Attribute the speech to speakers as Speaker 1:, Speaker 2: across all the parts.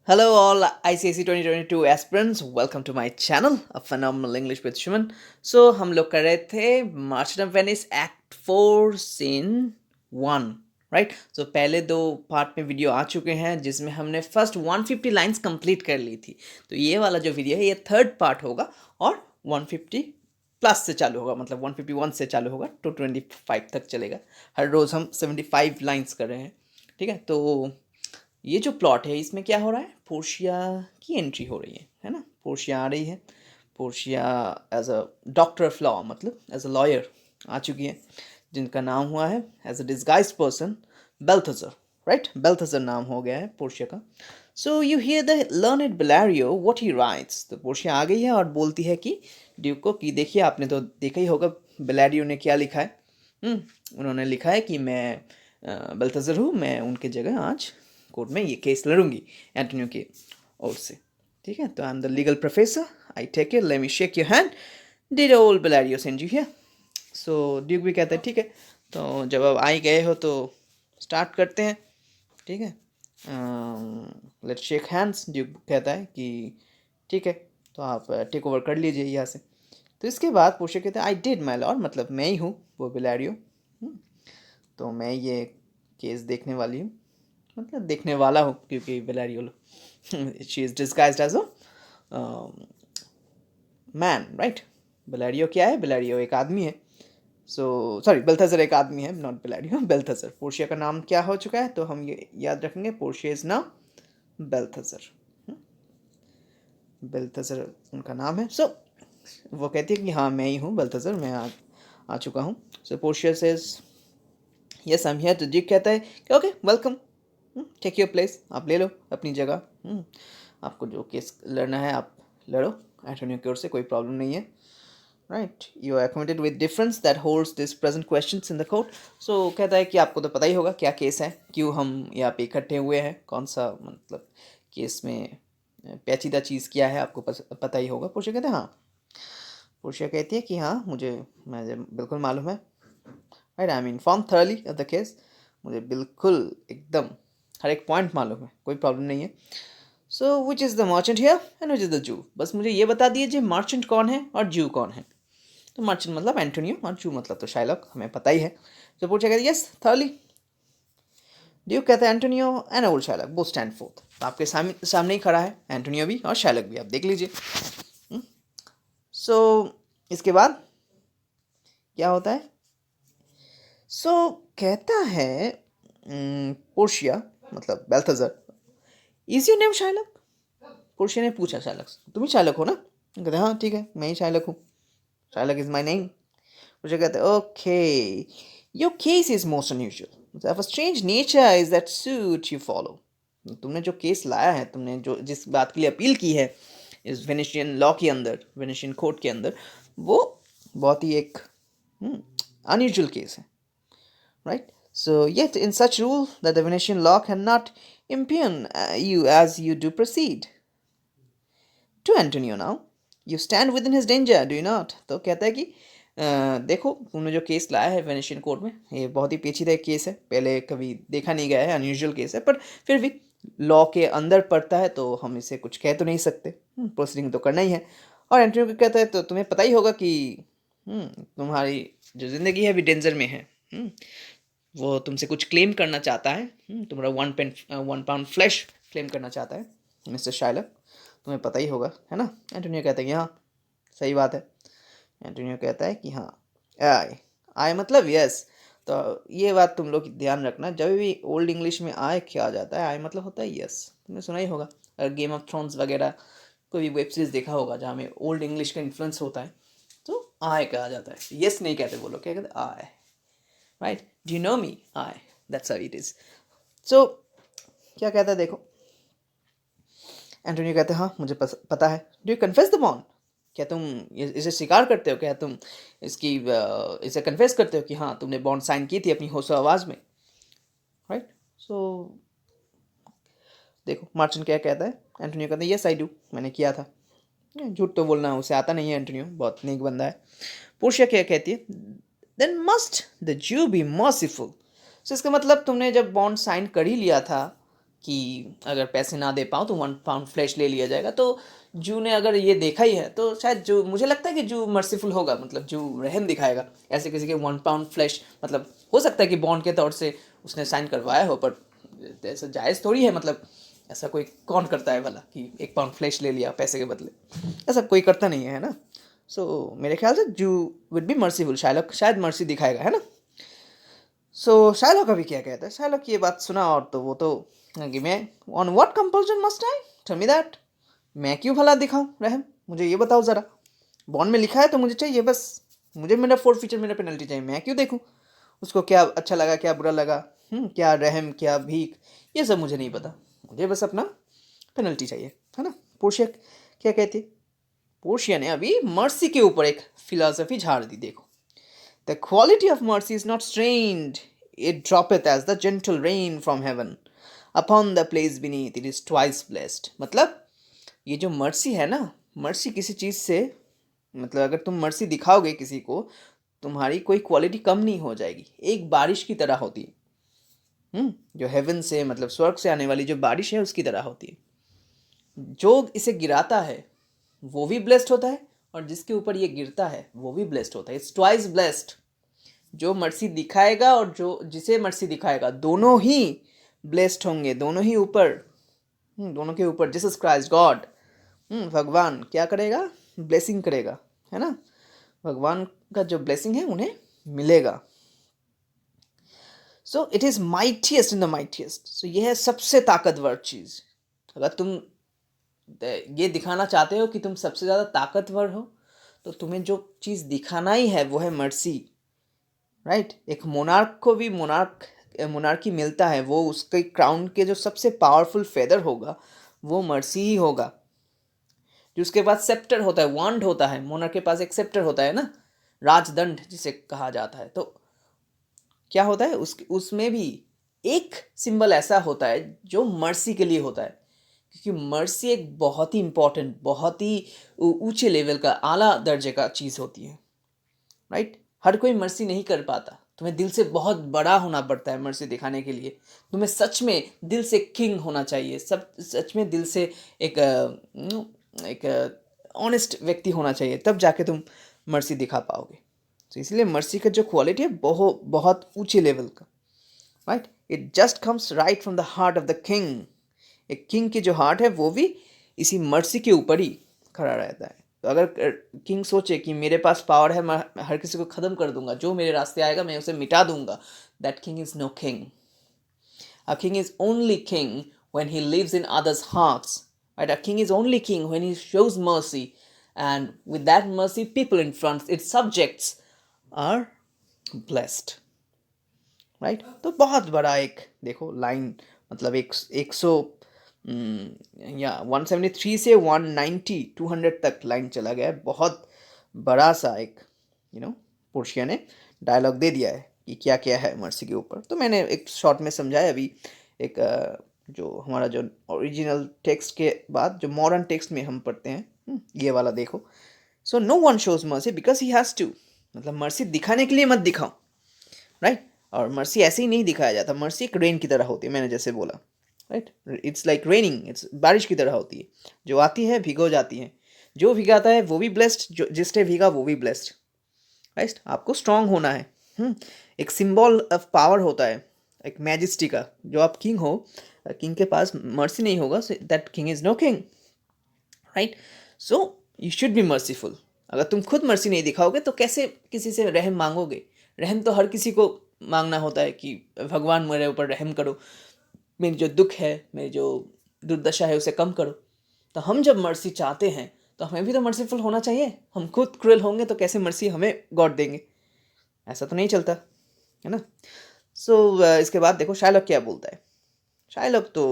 Speaker 1: Hello, all ICSE 2022 aspirants. Welcome to my channel, A Phenomenal English with Shuman. So, हम लोग कर रहे थे Merchant of Venice Act 4 Scene 1, right? So पहले दो पार्ट में वीडियो आ चुके हैं जिसमें हमने फर्स्ट 150 लाइंस कंप्लीट कर ली थी. तो ये वाला जो वीडियो है ये थर्ड पार्ट होगा और 150 प्लस से चालू होगा, मतलब 151 से चालू होगा तो 25 तक चलेगा. हर रोज़ हम 75 लाइंस कर रहे हैं. ठीक है, तो ये जो प्लॉट है इसमें क्या हो रहा है, पोर्शिया की एंट्री हो रही है ना. पोर्शिया आ रही है. Portia as a doctor of law, मतलब एज अ लॉयर आ चुकी है, जिनका नाम हुआ है as a disguise person Balthazar. Right, Balthazar नाम हो गया है पोर्शिया का. So you hear the learned Bellario what he writes. तो पोर्शिया आ गई है और बोलती है कि ड्यूक को कि देखिए, आपने तो देखा ही होगा बेलारियो ने क्या लिखा है. उन्होंने लिखा है कि मैं बेल्थेजर हूँ, मैं उनके जगह आज कोर्ट में ये केस लड़ूंगी एंटोनियो की ओर से. ठीक है, तो I am the legal professor, I take it, let me shake your hand, did old Bellario send you here. So duke भी कहता है ठीक है, तो जब अब आ ही गए हो तो स्टार्ट करते हैं. ठीक है, लेट्स शेक हैंड्स. ड्यूक कहता है कि ठीक है, तो आप टेक ओवर कर लीजिए यहाँ से. तो इसके बाद पोर्शिया कहते हैं आई डिड माय लॉर्ड, मतलब मैं ही हूँ वो बेलारियो. तो मैं ये केस देखने वाली हूँ, मतलब देखने वाला हूँ, क्योंकि Bellario she is disguised as a man. Right, Bellario क्या है, बेलारियो एक आदमी है. सो सॉरी, बेल्थेजर एक आदमी है, नॉट बेलारियो, बेल्थेजर. पोर्शिया का नाम क्या हो चुका है, तो हम ये याद रखेंगे, पोर्शिया इज नाउ बेल्थेजर. बेल्थेजर उनका नाम है. सो वो कहती है कि हाँ मैं ही हूँ बेल्थेजर, मैं आ चुका हूँ. So Portia says yes I am here. तो ड्यूक कहता है कि okay welcome, take your place, आप ले लो अपनी जगह. आपको जो केस लड़ना है आप लड़ो एंटोनियो की ओर से, कोई प्रॉब्लम नहीं है. Right, you are acquainted with difference that holds this present questions in the court. So कहता है कि आपको तो पता ही होगा क्या केस है, क्यों हम यहाँ पे इकट्ठे हुए हैं, कौन सा मतलब केस में पेचीदा चीज़ क्या है, आपको पता ही होगा. पोर्शिया कहते हैं हाँ. पोर्शिया कहती है कि हाँ मुझे बिल्कुल मालूम है. Right, I am inform thoroughly of the case, मुझे बिल्कुल एकदम हर एक पॉइंट मालूम है, कोई प्रॉब्लम नहीं है. So which is the merchant here and which is the Jew. बस मुझे ये बता दीजिए मर्चेंट कौन है और जू कौन है. तो मर्चेंट मतलब एंटोनियो और जू मतलब तो शाइलॉक, हमें पता ही है. तो पूछेगा यस थर्ली. ड्यूक कहता है Antonio and old Shylock both stand fourth. तो आपके सामने ही खड़ा है एंटोनियो भी और शाइलॉक भी, आप देख लीजिए. सो इसके बाद क्या होता है. सो कहता है पोर्शिया, मतलब Balthazar, is your name Shylock. Portia ने पूछा शाइलॉक से, तुम ही शाइलॉक हो ना. कहते हाँ ठीक है, मैं ही शाइलॉक हूँ, शाइलॉक इज माई नेम. मुझे कहते हैं okay, your case is most unusual of a strange nature is that suit you follow. तुमने जो केस लाया है, तुमने जो जिस बात के लिए अपील की है इस वेनेशियन लॉ के अंदर, वेनेशियन कोर्ट के अंदर, वो बहुत ही एक अनयूजुअल केस है. Right, so yet in such rule that the Venetian law cannot impugn you as you do proceed. To Antonio now, you stand within his danger, do you not? तो कहता है कि देखो तुमने जो केस लाया है वेनेशियन कोर्ट में, ये बहुत ही पेचीदा एक केस है, पहले कभी देखा नहीं गया है, अनयूजुअल केस है, पर फिर भी लॉ के अंदर पड़ता है तो हम इसे कुछ कह तो नहीं सकते, प्रोसीडिंग तो करना ही है. और एंटोनियो को कहता है तो तुम्हें पता ही होगा कि तुम्हारी जो ज़िंदगी है अभी डेंजर में है. वो तुमसे कुछ क्लेम करना चाहता है, तुम्हारा 1 पाउंड फ्लैश क्लेम करना चाहता है मिस्टर शाइलक, तुम्हें पता ही होगा, है ना. एंटोनियो कहता है कि हाँ सही बात है. एंटोनियो कहता है कि हाँ आई आई मतलब यस. तो ये बात तुम लोग ध्यान रखना, जब भी ओल्ड इंग्लिश में आय क्या आ जाता है, आई मतलब होता है यस. तुमने सुना ही होगा, अगर गेम ऑफ थ्रोन्स वगैरह कोई भी वेब सीरीज देखा होगा जहाँ में ओल्ड इंग्लिश का इन्फ्लुएंस होता है, तो आय कहा जाता है, यस नहीं कहते वो लोग, क्या कहते आय. Right, do you know me, I, that's how it is. So क्या कहता है देखो. एंटोनियो कहते हैं हाँ मुझे पता है. Do you confess the bond, क्या तुम इसे स्वीकार करते हो, क्या तुम इसे कन्फेस करते हो कि हाँ तुमने बॉन्ड साइन की थी अपनी होशो आवाज़ में. राइट, सो देखो मार्चन क्या कहता है. एंटोनियो कहता है यस आई डू, मैंने किया था. झूठ तो बोलना उसे आता नहीं है, एंटोनियो बहुत नेक बंदा है. पोर्शिया क्या कहती है, then must the Jew be merciful. So इसका मतलब तुमने जब बॉन्ड साइन कर ही लिया था कि अगर पैसे ना दे पाऊँ तो 1 पाउंड फ्लैश ले लिया जाएगा। तो जू ने अगर ये देखा ही है तो शायद जू, मुझे लगता है कि जू मर्सीफुल होगा, मतलब जू रहम दिखाएगा ऐसे किसी के 1 पाउंड फ्लैश। मतलब हो सकता है कि बॉन्ड के तौर से उसने साइन करवाया हो, पर ऐसा जायज़ थोड़ी है, मतलब ऐसा कोई कौन करता है भला कि 1 पाउंड फ्लैश ले लिया पैसे के बदले, ऐसा कोई करता नहीं है ना। सो मेरे ख्याल से जू वुड बी मर्सीफुल, शायलॉक शायद मर्सी दिखाएगा, है ना। सो शायलॉक अभी क्या कहता है, शायलॉक ये बात सुना और तो वो तो कि मैं on what compulsion must I tell me that, मैं क्यों भला दिखाऊं रहम, मुझे ये बताओ ज़रा। बॉन्ड में लिखा है तो मुझे चाहिए बस, मुझे मेरा फोर्थ फीचर मेरा पेनल्टी चाहिए, मैं क्यों देखूं उसको क्या अच्छा लगा क्या बुरा लगा, क्या रहम क्या भीख, ये सब मुझे नहीं पता, मुझे बस अपना पेनल्टी चाहिए, है ना। पोर्शिया क्या कहती है, पोर्शिया ने अभी मर्सी के ऊपर एक फिलॉसफी झाड़ दी, देखो। The quality of mercy is not strained, it droppeth as the gentle rain from heaven. Upon the place beneath, it is twice blessed. मतलब ये जो मर्सी है ना, मर्सी किसी चीज़ से, मतलब अगर तुम मर्सी दिखाओगे किसी को, तुम्हारी कोई क्वालिटी कम नहीं हो जाएगी, एक बारिश की तरह होती है। जो हेवन से, मतलब स्वर्ग से आने वाली जो बारिश है उसकी तरह होती है। जो इसे गिराता है वो भी ब्लेस्ड होता है, और जिसके ऊपर ये गिरता है वो भी ब्लेस्ड होता है। It's twice blessed. जो मर्सी दिखाएगा और जो जिसे मर्सी दिखाएगा दोनों ही ब्लेस्ड होंगे, दोनों ही ऊपर, दोनों के ऊपर जीसस क्राइस्ट गॉड, भगवान क्या करेगा, ब्लेसिंग करेगा, है ना। भगवान का जो ब्लेसिंग है उन्हें मिलेगा। So it is mightiest in the mightiest. So यह है सबसे ताकतवर चीज़। अगर तुम ये दिखाना चाहते हो कि तुम सबसे ज़्यादा ताकतवर हो, तो तुम्हें जो चीज़ दिखाना ही है वो है मर्सी, राइट। एक मोनार्क को भी मोनार्की मिलता है, वो उसके क्राउन के जो सबसे पावरफुल फेदर होगा वो मर्सी ही होगा। जो उसके पास सेप्टर होता है, वांड होता है, मोनार्क के पास एक सेप्टर होता है ना, राजदंड जिसे कहा जाता है। तो क्या होता है उसमें भी एक सिंबल ऐसा होता है जो मर्सी के लिए होता है, क्योंकि मर्सी एक बहुत ही इंपॉर्टेंट, बहुत ही ऊंचे लेवल का, आला दर्जे का चीज़ होती है, राइट। हर कोई मर्सी नहीं कर पाता, तुम्हें दिल से बहुत बड़ा होना पड़ता है मर्सी दिखाने के लिए। तुम्हें सच में दिल से किंग होना चाहिए, सब सच में दिल से एक एक ऑनेस्ट व्यक्ति होना चाहिए, तब जाके तुम मर्सी दिखा पाओगे। तो इसलिए मर्सी का जो क्वालिटी है बहुत बहुत ऊंचे लेवल का, right. It just comes right from the heart of the king. एक किंग की जो हार्ट है वो भी इसी मर्सी के ऊपर ही खड़ा रहता है। तो अगर किंग सोचे कि मेरे पास पावर है, मैं हर किसी को ख़त्म कर दूंगा, जो मेरे रास्ते आएगा मैं उसे मिटा दूंगा, that king is no king. A king is only king when he lives in others' hearts. Right? A king is only king when he shows mercy, and with that mercy, people in front, its subjects, are blessed. Right. तो बहुत बड़ा एक देखो line, मतलब एक सौ या 173 से 190 200 तक लाइन चला गया है। बहुत बड़ा सा एक पोर्शिया ने डायलॉग दे दिया है कि क्या क्या है मर्सी के ऊपर। तो मैंने एक शॉर्ट में समझाया अभी। एक जो हमारा जो ओरिजिनल टेक्स्ट के बाद जो मॉडर्न टेक्स्ट में हम पढ़ते हैं, ये वाला देखो। So no one shows mercy because he has to, मतलब मर्सी दिखाने के लिए मत दिखाओ, राइट। और मर्सी ऐसे ही नहीं दिखाया जाता, मर्सी एक रेन की तरह होती है, मैंने जैसे बोला, right. It's like raining, it's बारिश की तरह होती है, जो आती है भिगो जाती है, जो भिगाता है वो भी ब्लेस्ड, जो जिसने भीगा वो भी ब्लेस्ड, राइट। आपको स्ट्रांग होना है। एक सिंबल ऑफ पावर होता है, एक मैजेस्टी का। जो आप किंग हो, किंग के पास मर्सी नहीं होगा, that king is no king, right. So you should be merciful. अगर तुम खुद मर्सी नहीं दिखाओगे तो कैसे किसी से रहम मांगोगे। रहम तो हर किसी को मांगना होता है कि भगवान मेरे ऊपर रहम करो, मेरी जो दुख है, मेरी जो दुर्दशा है उसे कम करो। तो हम जब मर्सी चाहते हैं तो हमें भी तो मर्सीफुल होना चाहिए। हम खुद क्रूएल होंगे तो कैसे मर्सी हमें गॉड देंगे, ऐसा तो नहीं चलता, है ना। सो इसके बाद देखो शायलॉक क्या बोलता है। शायलॉक तो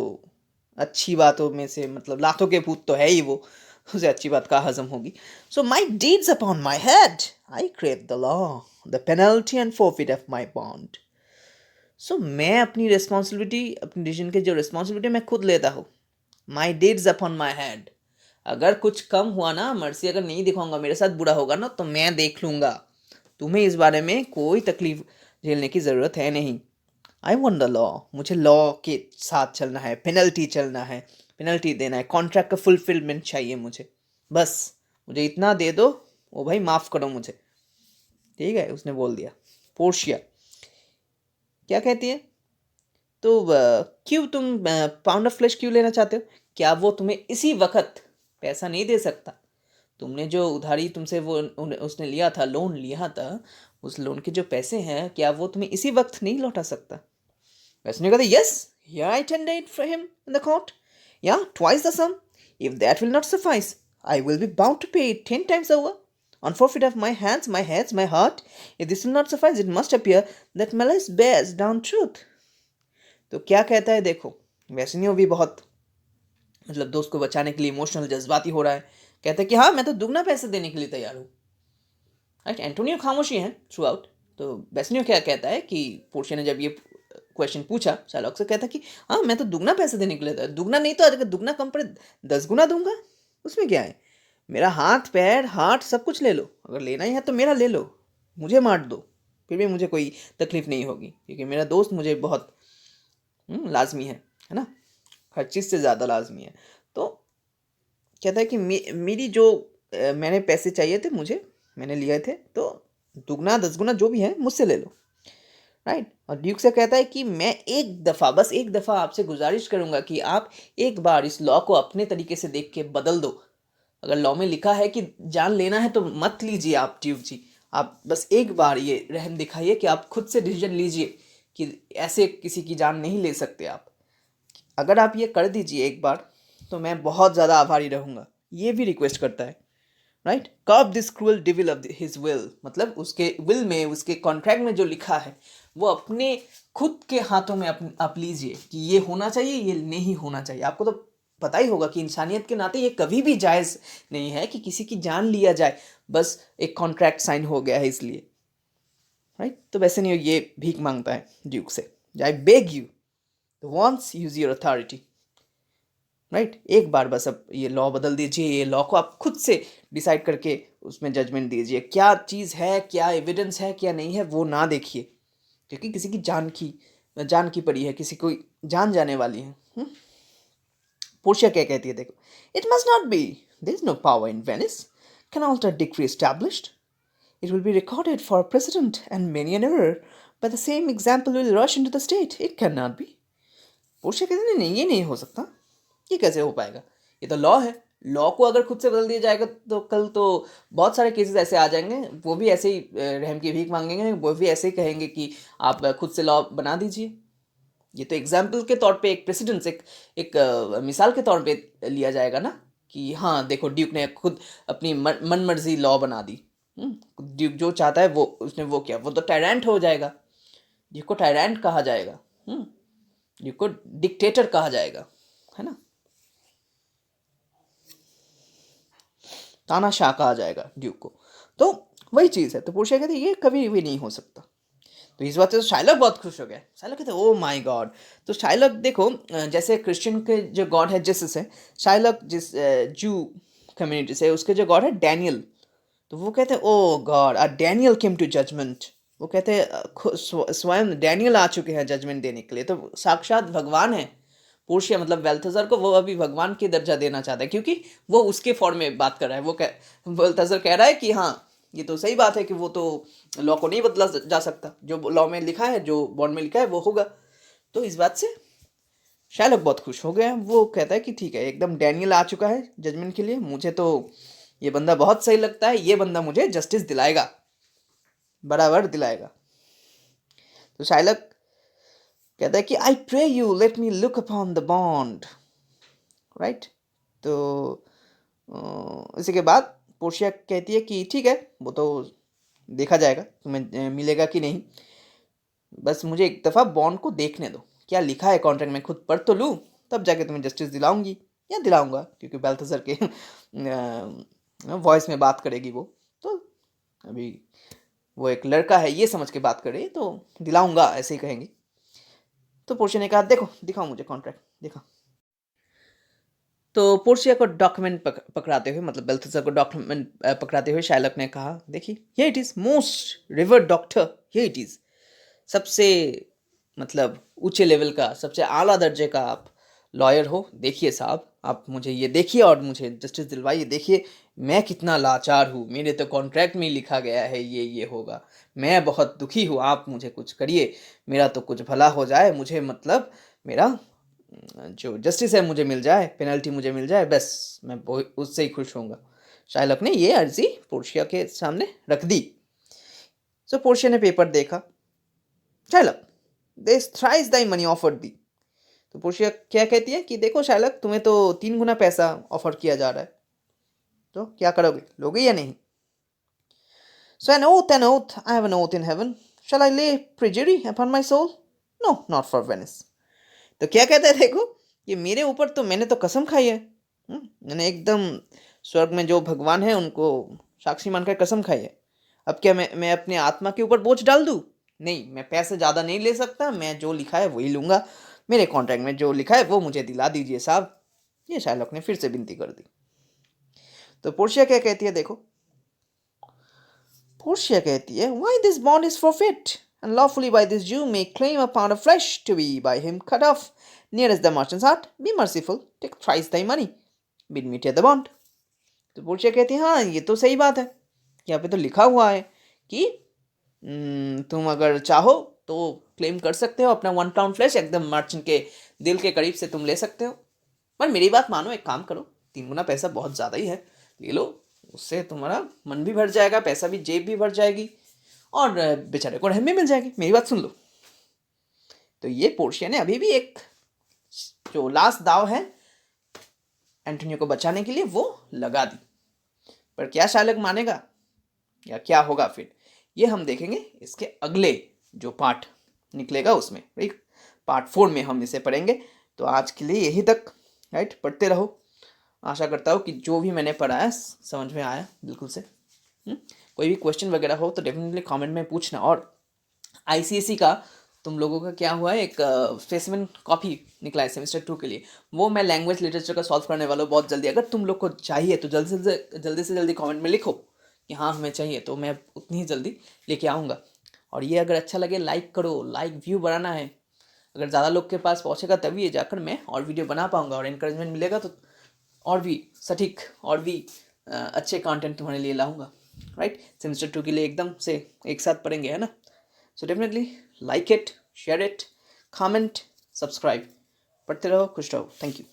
Speaker 1: अच्छी बातों में से, मतलब लातों के पूत तो है ही वो, उसे अच्छी बात का हजम होगी। So my deeds upon my head, I crave the law, the penalty and forfeit of my bond. So मैं अपनी रिस्पॉन्सिबिलिटी, अपनी डिसीजन की जो रिस्पॉन्सिबिलिटी मैं खुद लेता हूँ। माई डीड्स अपॉन माई हेड, अगर कुछ कम हुआ ना, मर्सी अगर नहीं दिखाऊंगा, मेरे साथ बुरा होगा ना, तो मैं देख लूँगा। तुम्हें इस बारे में कोई तकलीफ झेलने की ज़रूरत है नहीं। आई वॉन्ट द लॉ, मुझे लॉ के साथ चलना है, पेनल्टी चलना है, पेनल्टी देना है, कॉन्ट्रैक्ट का फुलफिलमेंट चाहिए मुझे, बस मुझे इतना दे दो, ओ भाई माफ़ करो मुझे। ठीक है, उसने बोल दिया। पोर्शिया क्या कहती है, तो क्यों तुम पाउंड ऑफ फ्लेश क्यों लेना चाहते हो? क्या वो तुम्हें इसी वक्त पैसा नहीं दे सकता? तुमने जो उधारी तुमसे वो उसने लिया था, लोन लिया था, उस लोन के जो पैसे हैं, क्या वो तुम्हें इसी वक्त नहीं लौटा सकता? वैसे नहीं कहते, yes, here I tender for him in the court, या twice the sum, if that will not suffice I will be bound to pay it 10 times over on forfeit of my hands, my heads, my heart. If this will not suffice, it must appear that malice bears down truth. तो क्या कहता है देखो, वैसनियो भी बहुत मतलब दोस्त को बचाने के लिए इमोशनल जज्बाती हो रहा है। कहता है कि हाँ मैं तो दुगना पैसे देने के लिए तैयार हूँ। राइट, एंटोनियो खामोशी है थ्रू आउट। तो वैसनियो क्या कहता है कि पोर्शिया ने जब ये क्वेश्चन पूछा शार्लॉक से, कहता कि हाँ मैं तो दुगना पैसे देने के लिए तैयार, दुगना नहीं तो अगर दुगना कम पड़े 10 गुना दूंगा, उसमें क्या है, मेरा हाथ पैर हार्ट सब कुछ ले लो, अगर लेना ही है तो मेरा ले लो, मुझे मार दो, फिर भी मुझे कोई तकलीफ नहीं होगी, क्योंकि मेरा दोस्त मुझे बहुत लाजमी है ना, हर चीज़ से ज़्यादा लाजमी है। तो कहता है कि मेरी जो मैंने पैसे चाहिए थे, मुझे मैंने लिए थे, तो दुगना 10 गुना जो भी है मुझसे ले लो। राइट, और ड्यूक से कहता है कि मैं एक दफ़ा, बस एक दफ़ा आपसे गुजारिश करूँगा कि आप एक बार इस लॉ को अपने तरीके से देख के बदल दो। अगर लॉ में लिखा है कि जान लेना है तो मत लीजिए आप ड्यूक जी, आप बस एक बार ये रहम दिखाइए कि आप खुद से डिसीजन लीजिए कि ऐसे किसी की जान नहीं ले सकते आप। अगर आप ये कर दीजिए एक बार तो मैं बहुत ज़्यादा आभारी रहूँगा। ये भी रिक्वेस्ट करता है। Right, curb this cruel devil of his will, मतलब उसके विल में, उसके कॉन्ट्रैक्ट में जो लिखा है वो अपने खुद के हाथों में आप लीजिए कि ये होना चाहिए, ये नहीं होना चाहिए। आपको तो पता ही होगा कि इंसानियत के नाते ये कभी भी जायज़ नहीं है कि किसी की जान लिया जाए, बस एक कॉन्ट्रैक्ट साइन हो गया है इसलिए। राइट, तो वैसे नहीं, ये भीख मांगता है ड्यूक से, I beg you once use your authority. Right, एक बार बस अब ये लॉ बदल दीजिए, ये लॉ को आप खुद से डिसाइड करके उसमें जजमेंट दीजिए, क्या चीज़ है, क्या एविडेंस है, क्या नहीं है, वो ना देखिए, क्योंकि किसी की जान की पड़ी है, किसी को जान जाने वाली है। पोर्शिया क्या कहती है देखो, it must not be, there is no power in Venice can alter decree established, it will be recorded for precedent and many an error, but the same example will rush into the state, it can not be. Portia कहते हैं नहीं, ये नहीं हो सकता, ये कैसे हो पाएगा, ये तो लॉ है, लॉ को अगर खुद से बदल दिया जाएगा तो कल तो बहुत सारे केसेस ऐसे आ जाएंगे, वो भी ऐसे ही रहम की भीख मांगेंगे, वो भी ऐसे ही कहेंगे कि आप खुद से लॉ बना दीजिए। ये तो एग्जाम्पल के तौर पे, एक प्रेसिडेंस, एक मिसाल के तौर पे लिया जाएगा ना, कि हाँ देखो ड्यूक ने खुद अपनी मन मर्जी लॉ बना दी। ड्यूक जो चाहता है वो उसने वो किया, वो तो टायरेंट हो जाएगा, ड्यूक को टायरेंट कहा जाएगा, ड्यूक को डिक्टेटर कहा जाएगा, है ना, तानाशाह कहा जाएगा ड्यूक को। तो वही चीज़ है। तो पोर्शिया कहते ये कभी भी नहीं हो सकता। तो इस बात से तो शाइलॉक बहुत खुश हो गया। शाइलॉक कहते ओ माय गॉड। तो शाइलॉक देखो जैसे क्रिश्चियन के जो गॉड है जीसस है, शाइलॉक जिस जू कम्युनिटी से उसके जो गॉड है डैनियल, तो वो कहते हैं oh God a Daniel came to judgment. वो कहते हैं स्वयं डैनियल आ चुके हैं जजमेंट देने के लिए। तो साक्षात भगवान है। पोर्शिया मतलब बेल्थेजर को वो अभी भगवान की दर्जा देना चाहता है, क्योंकि वो उसके फॉर्म में बात कर रहा है। वो बेल्थेजर कह रहा है कि हाँ ये तो सही बात है कि वो तो लॉ को नहीं बदला जा सकता, जो लॉ में लिखा है, जो बॉन्ड में लिखा है वो होगा। तो इस बात से शायलॉक बहुत खुश हो गया। वो कहता है कि ठीक है, एकदम डैनियल आ चुका है जजमेंट के लिए, मुझे तो ये बंदा बहुत सही लगता है, ये बंदा मुझे जस्टिस दिलाएगा, बराबर दिलाएगा। तो शायलॉक कहता है कि I pray you let me look upon the bond. Right, तो इसी के बाद पोर्शिया कहती है कि ठीक है, वो तो देखा जाएगा तुम्हें मिलेगा कि नहीं, बस मुझे एक दफ़ा बॉन्ड को देखने दो, क्या लिखा है कॉन्ट्रैक्ट में, खुद पढ़ तो लूँ, तब जाके तुम्हें जस्टिस दिलाऊंगी या दिलाऊंगा, क्योंकि बेल्थेजर के वॉइस में बात करेगी वो। तो अभी वो एक लड़का है ये समझ के बात करे, तो दिलाऊंगा ऐसे ही कहेंगे। तो पोर्शिया ने कहा देखो दिखाओ मुझे कॉन्ट्रैक्ट, दिखा। तो पोर्शिया को डॉक्यूमेंट पकड़ाते हुए, मतलब बेल्थेजर को डॉक्यूमेंट पकड़ाते हुए शाइलॉक ने कहा देखिए ये it is most revered doctor, ये इट इज़ सबसे मतलब ऊंचे लेवल का, सबसे आला दर्जे का आप लॉयर हो। देखिए साहब, आप मुझे ये देखिए और मुझे जस्टिस दिलवाइए। देखिए मैं कितना लाचार हूँ, मेरे तो कॉन्ट्रैक्ट में ही लिखा गया है ये होगा। मैं बहुत दुखी हूँ, आप मुझे कुछ करिए, मेरा तो कुछ भला हो जाए। मुझे मतलब मेरा जो जस्टिस है मुझे मिल जाए, पेनल्टी मुझे मिल जाए, बस मैं उससे ही खुश होऊंगा। शाइलॉक ने ये अर्जी पोर्शिया के सामने रख दी। सो पोर्शिया ने पेपर देखा। Shylock, this thrice thy money offered thee. तो पोर्शिया क्या कहती है कि देखो शाइलॉक, तुम्हें तो 3 गुना पैसा ऑफर किया जा रहा है, तो क्या करोगे, लोगे या नहीं? सो an oath, I have an oath in heaven. Shall I lay perjury upon my soul? No, not for Venice. तो क्या कहता है देखो, कि मेरे ऊपर तो मैंने तो कसम खाई है। मैंने एकदम स्वर्ग में जो भगवान है उनको साक्षी मानकर कसम खाई है। अब क्या मैं अपने आत्मा के ऊपर बोझ डाल दूँ? नहीं, मैं पैसे ज़्यादा नहीं ले सकता, मैं जो लिखा है वही लूँगा। मेरे कॉन्ट्रैक्ट में जो लिखा है वो मुझे दिला दीजिए साहब। ये शाइलॉक ने फिर से विनती कर दी। तो पोर्शिया क्या कहती है देखो। पोर्शिया कहती है, why this bond is forfeit, and lawfully by this Jew may claim a pound of flesh to be by him cut off nearest the merchant's heart. Be merciful, take thrice thy money, bid me tear the bond. तो Portia कहती है, हाँ ये तो सही बात है, यहाँ पे तो लिखा हुआ है कि तुम अगर चाहो तो क्लेम कर सकते हो अपना 1 पाउंड फ्लैश, एकदम मर्चेंट के दिल के करीब से तुम ले सकते हो। पर मेरी बात मानो, एक काम करो, 3 गुना पैसा बहुत ज़्यादा ही है, ले लो, उससे तुम्हारा मन भी भर जाएगा, पैसा भी, जेब भी भर जाएगी, और बेचारे को रहम भी मिल जाएगी। मेरी बात सुन लो। तो ये पोर्शिया ने अभी भी एक जो लास्ट दाव है एंटोनियो को बचाने के लिए वो लगा दी। पर क्या शाइलॉक मानेगा या क्या होगा फिर, ये हम देखेंगे इसके अगले जो पार्ट निकलेगा उसमें। राइट, पार्ट 4 में हम इसे पढ़ेंगे। तो आज के लिए यही तक। राइट, पढ़ते रहो। आशा करता हूँ कि जो भी मैंने पढ़ा है समझ में आया बिल्कुल से। कोई भी क्वेश्चन वगैरह हो तो डेफिनेटली कमेंट में पूछना। और आईसीएसई का तुम लोगों का क्या हुआ है, एक स्पेसिमेन कॉपी निकला है सेमेस्टर 2 के लिए, वो मैं लैंग्वेज लिटरेचर का सॉल्व करने वाला हूँ बहुत जल्दी। अगर तुम लोग को चाहिए तो जल्दी से जल्दी कमेंट में लिखो कि हाँ हमें चाहिए, तो मैं उतनी ही जल्दी लेके आऊँगा। और ये अगर अच्छा लगे लाइक करो, लाइक व्यू बढ़ाना है। अगर ज़्यादा लोग के पास पहुँचेगा तभी ये जाकर मैं और वीडियो बना पाऊँगा, और इनकरेजमेंट मिलेगा तो और भी सटीक और भी अच्छे कंटेंट तुम्हारे लिए लाऊंगा। राइट, सेमेस्टर 2 के लिए एकदम से एक साथ पढ़ेंगे, है ना? So definitely like it, share it, comment, subscribe. पढ़ते रहो, खुश रहो। Thank you.